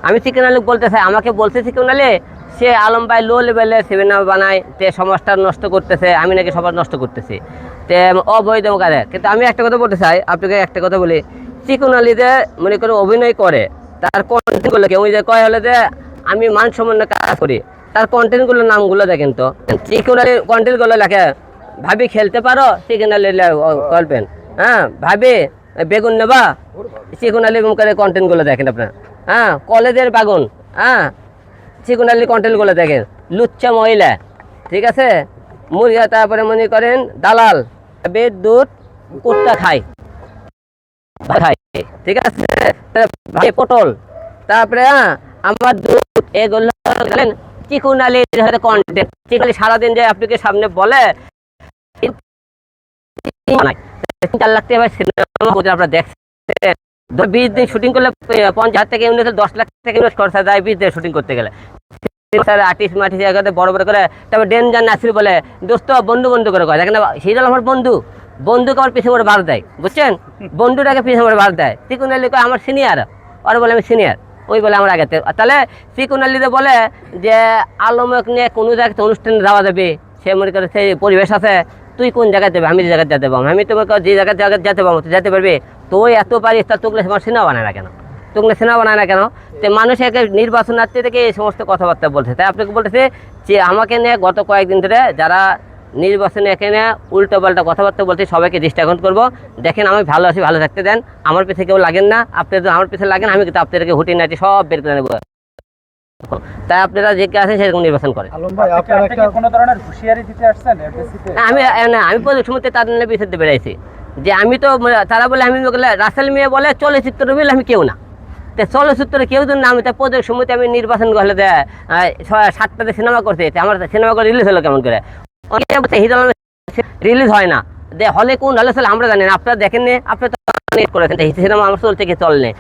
আমি চিকেন আলু বলতে চাই, আমাকে বলছে চিকেন আলী সে আলম ভাই লো লেভেলে সিনেমা বানায়, তে সমাজটা নষ্ট করতেছে, আমি নাকি সমাজ নষ্ট করতেছি, তে অবৈধ কাজে। কিন্তু আমি একটা কথা বলতে চাই আপনাকে, একটা কথা বলি, চিকন আলী যে মনে করে অভিনয় করে, তার কন্টেন্টগুলো কেউ যে কয় হলে যে আমি মান সম্মান কাজ করি, তার কন্টেন্টগুলোর নামগুলো দেখেন তো। চিকন আলীর কন্টেন্টগুলো লেখে, ভাবি খেলতে পারো চিকন আলীর গল্পেন, হ্যাঁ ভাবি বেগুন নেবা, চিকন আলীর মুখের কন্টেন্টগুলো দেখেন আপনার। হ্যাঁ কলেজের বাগুন, হ্যাঁ চিকন আলীর কন্টেন্টগুলো দেখেন। লুচ্চা মহিলা, ঠিক আছে, মুরগা, তারপরে মনে করেন দালাল, বেদ দুধ কুত্তা খায়, খায়, ঠিক আছে, ভাই পটল, তারপরে আমার দুধ, এগুলো চিকন আলীর কন্টেন্ট। চিকন আলী সারাদিন যে আপনাকে সামনে বলে 4 লাখ টাকা সিনেমা আপনারা দেখছেন, 20 দিন শুটিং করলে 50 থেকে 10 লাখ টাকা ইনভেস্ট খরচা যায় 20 দিন শুটিং করতে গেলে। আর্টিস্ট মার্টিস্ট বড় বড় করে, তারপর ডেঞ্জার নাসির বলে দোস্ত বন্ধু বন্ধু করে কয়, দেখেন হিরো আমার বন্ধু, বন্ধুকে আমার পিছনে ভাড় দেয়, বুঝছেন, বন্ধুটাকে পিছনে ভাড় দেয়। চিকন আলী কয় আমার সিনিয়র, আর বলে আমি সিনিয়র, ওই বলে আমার আগে। তাহলে চিকন আলীতে বলে যে আলমক নিয়ে কোনো জায়গাতে অনুষ্ঠানে যাওয়া যাবে, সে মনে করে সেই পরিবেশ আছে, তুই কোন জায়গায় যাবে, আমি যে জায়গায় যেতে পারবো, আমি তোমাকে যে জায়গায় যেতে পারবো তুই যেতে পারবি, তুই এত পারিস, তা তোগুলো আমার সিনেমা বানায় না কেন, তোগুলো সিনেমা বানায় না কেন? তো মানুষ একে নির্বাচনার্থী থেকে এই সমস্ত কথাবার্তা বলছে। তাই আপনাকে বলতেছে যে আমাকে নিয়ে গত কয়েকদিন ধরে যারা নির্বাচনে এখানে উল্টো পাল্টা কথাবার্তা বলছে, সবাইকে দৃষ্টাঘাত করবো। দেখেন আমি ভালো আছি, ভালো থাকতে দেন, আমার পিছিয়ে কেউ লাগেন না, আপনি যদি আমার পিছিয়ে লাগেন আমি কিন্তু আপনাদেরকে হুটি নাটি সব বের করে নেবো। তাই আপনারা যে কে আছেন সেরকম নির্বাচন করেন। আমি প্রত্যেক সময় তাদের নিয়ে বিরুদ্ধে বেড়াইছি যে আমি তো, তারা বলে আমি রাসেল মিয়া বলে চলচ্চিত্র বলে আমি কেউ না, তো চলচ্চিত্রে কেউ যদি না, আমি তাই প্রত্যেক সময়তে আমি নির্বাচন করলে 7টাতে সিনেমা করতে, আমার সিনেমা করে রিলিজ হলো কেমন করে, হিরো রিলিজ হয় না, হলে কোন হলে চলে আমরা জানি না, আপনারা দেখেন নি, আপনারা তো করেছেন সিনেমা আমার চলছে কি চলনে,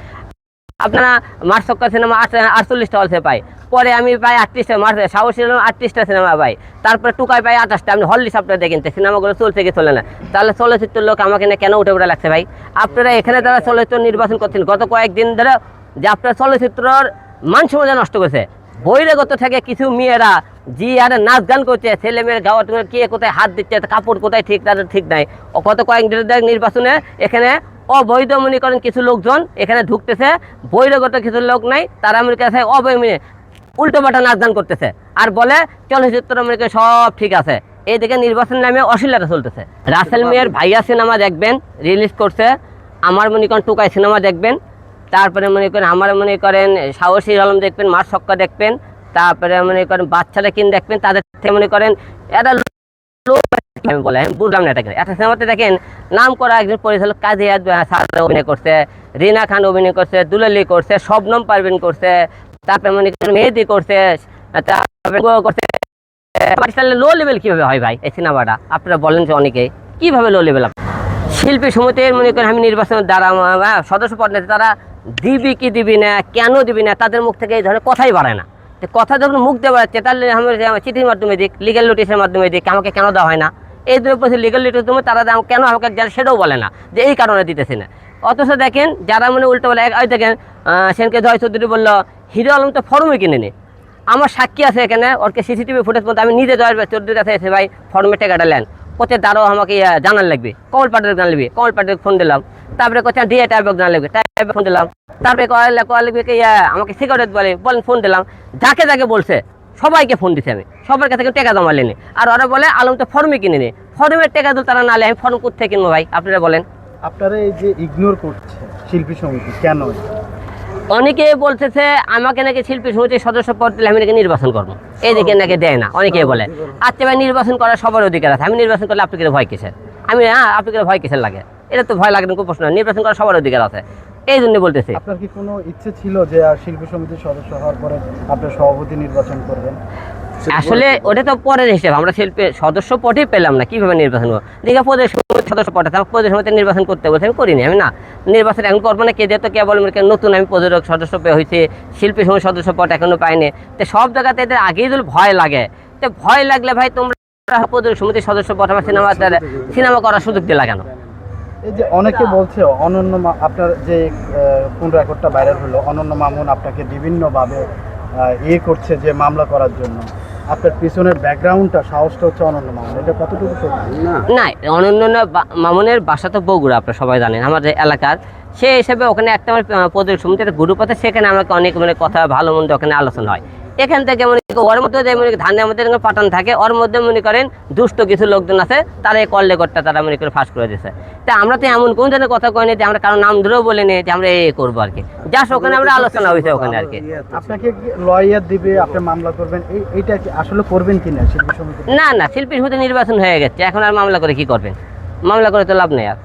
আপনারা মার্চ ছক্কা সিনেমা 48টা হলসে পাই, পরে আমি পাই 38টা, সাহসী 38টা সিনেমা পাই, তারপরে টুকাই পাই 28টা, আপনি হল লিস্ট আপনারা দেখেন সিনেমাগুলো চলছে কি চলে না। তাহলে চলচ্চিত্রের লোক আমাকে কেন উঠে উঠে লাগছে ভাই? আপনারা এখানে যারা চলচ্চিত্র নির্বাচন করছেন গত কয়েকদিন ধরে, যে আপনার চলচ্চিত্রর মান সম্মান নষ্ট করছে, বহিরাগত থেকে কিছু মেয়েরা জি আর নাচ গান করছে, ছেলে মেয়ের গাওয়া কে কোথায় হাত দিচ্ছে, কাপড় কোথায় ঠিক তাদের ঠিক নাই। গত কয়েকদিন নির্বাচনে এখানে অবৈধ মনে করেন কিছু লোকজন এখানে ঢুকতেছে, বহিরাগত কিছু লোক নাই, তারা মনে কাছে অবৈধ উল্টো পাল্টা নাচ গান করতেছে, আর বলে চলচ্চিত্র মনে করে সব ঠিক আছে। এইদিকে নির্বাচন নামে অশ্লীলতা চলতেছে। রাসেল মিয়ার ভাইয়া সিনেমা দেখবেন, রিলিজ করছে, আমার মনে করেন টুকাই সিনেমা দেখবেন, তারপরে মনে করেন আমার মনে করেন সাহসী আলম দেখবেন, মার ছক্কা দেখবেন, তারপরে মনে করেন বাচ্চারা কিন দেখবেন, তাদের থেকে মনে করেন এটা বলে বুঝলাম না এটাকে। একটা সিনেমাতে দেখেন নাম করা একজন পরিচালক কাজী অভিনয় করছে, রিনা খান অভিনয় করছে, দুলালি করছে, শবনম পারভিন করছে, তারপরে মনে করেন মেহেদি করছে, করছে। লো লেভেল কিভাবে হয় ভাই এই সিনেমাটা? আপনারা বলেন যে অনেকে কিভাবে লো লেভেল। শিল্পী সমিতির মনে করেন আমি নির্বাচনের দ্বারা সদস্য পদ নিতে, তারা দিবি কি দিবি না, কেন দিবি না, তাদের মুখ থেকে এই ধরনের কথাই বাড়ে না। কথা যখন মুখ দিয়ে বাড়াচ্ছে, তাহলে আমার চিঠির মাধ্যমে দিক, লিগেল নোটিশের মাধ্যমে দিক, আমাকে কেন দেওয়া হয় না? এই দুই প্রতি লিগেল নোটিশ তুমি তারা কেন আমাকে জানে সেটাও বলে না, যে এই কারণে দিতেছে না। অথচ দেখেন যারা মানে উল্টো বলে, ওই দেখেন সেনকে জয় চৌধুরী বললো হিরো আলম তো ফর্মে কিনে নি, আমার সাক্ষী আছে এখানে, ওরকে সিসিটিভি ফুটেজ পর্যন্ত আমি নিজে জয় চৌধুরীর কাছে এসে ভাই ফর্মে টেকাটা নেন, কোথায় দাঁড়াও আমাকে জানার লাগবে, কমল পাটের জানা লাগবে, কমল পাটের ফোন দিলাম, তারপরে কোথায় দিয়ে টাইপের জানা লাগবে, টাইপের ফোন দিলাম, তারপরে লাগবে কি আমাকে সিকিউরিটি বলেন ফোন দিলাম, যাকে যাকে বলছে সবাইকে ফোন দিচ্ছি আমি, সবার কাছে টাকা জমা নেনি। আর ওরা বলে আলম তো ফর্মে কিনে নি, ফর্মের টাকা দিল তারা নালে আমি ফর্ম কোথায় কিনবো ভাই? আপনারা বলেন। আপনারা এই যে ইগনোর করছে শিল্পী সমিতি কেন? অনেকে বলতেছে আমাকে নাকি শিল্পী সমিতির সদস্য পদ দিলে আমি নাকি নির্বাচন করবো, এইদিকে নাকি দেয় না, অনেকেই বলে। আচ্ছা ভাই নির্বাচন করার সবার অধিকার আছে, আমি নির্বাচন করলে আপনাকে ভয় কিসের? আমি আপনাকে ভয় কিসের লাগে? এটা তো ভয় লাগে না, খুব প্রশ্ন, নির্বাচন করার সবার অধিকার আছে, এই জন্য বলতেছি। আপনার কি কোনো ইচ্ছে ছিল যে শিল্পী সমিতির সদস্য হওয়ার পরে আপনার সভাপতি নির্বাচন করবেন? আসলে ওটা তো পরের হিসেবে, আমরা শিল্পী সদস্য পদই পেলাম না, কিভাবে নির্বাচন করবো? দেখে প্রদেশ সদস্য পদ আছে, প্রদেশ সমিতি নির্বাচন করতে বলছে, আমি করিনি, আমি না নির্বাচন এখন করবো না। কে যেত কে বলবেন নতুন আমি প্রযোজক সদস্য পেয়ে হয়েছে, শিল্পী সমিতির সদস্য পদ এখনো পাইনি। তো সব জায়গাতে এদের আগেই যদি ভয় লাগে, তো ভয় লাগলে ভাই তোমরা প্রযোজক সমিতির সদস্য পদ আমার সিনেমা করার সুযোগ দিলা কেন? এই যে অনেকে বলছে অনন্য আপনার যে কোন রেকর্ডটা ভাইরাল হলো, অনন্য মামুন আপনাকে বিভিন্নভাবে করছে যে মামলা করার জন্য, আপনার পিছনের ব্যাকগ্রাউন্ডটা সাহসটা হচ্ছে অনন্য মামুন, এটা কতটুকু সত্যি? না, অনন্য মামুনের বাসা তো বগুড়া, আপনারা সবাই জানেন আমাদের এলাকার। সেই হিসেবে ওখানে একটা আমার প্রদেশ সমিতির একটা গ্রুপ আছে, সেখানে আমাকে অনেক মানে কথা ভালো মন্দ ওখানে আলোচনা হয়। এখান থেকে মনে করেন ওর মধ্যে যে মনে ধানের মধ্যে পাঠান থাকে, ওর মধ্যে মনে করেন দুষ্ট কিছু লোকজন আছে, তারা এই কল রেকর্ডটা তারা মনে করে ফাঁস করে দিয়েছে। তা আমরা তো এমন কোন ধরনের কথা কইনি যে আমরা কারো নাম ধরেও বলিনি যে আমরা এই করবো আর কি, জাস্ট ওখানে আমরা আলোচনা হয়েছে ওখানে আর কি। আপনাকে লয়ার দিবে, আপনি মামলা করবেন, এইটা কি আসলে করবেন কিনা শিল্পী সমিতি? না, শিল্পীর মধ্যে নির্বাচন হয়ে গেছে, এখন আর মামলা করে কি করবেন? মামলা করে তো লাভ নেই আর।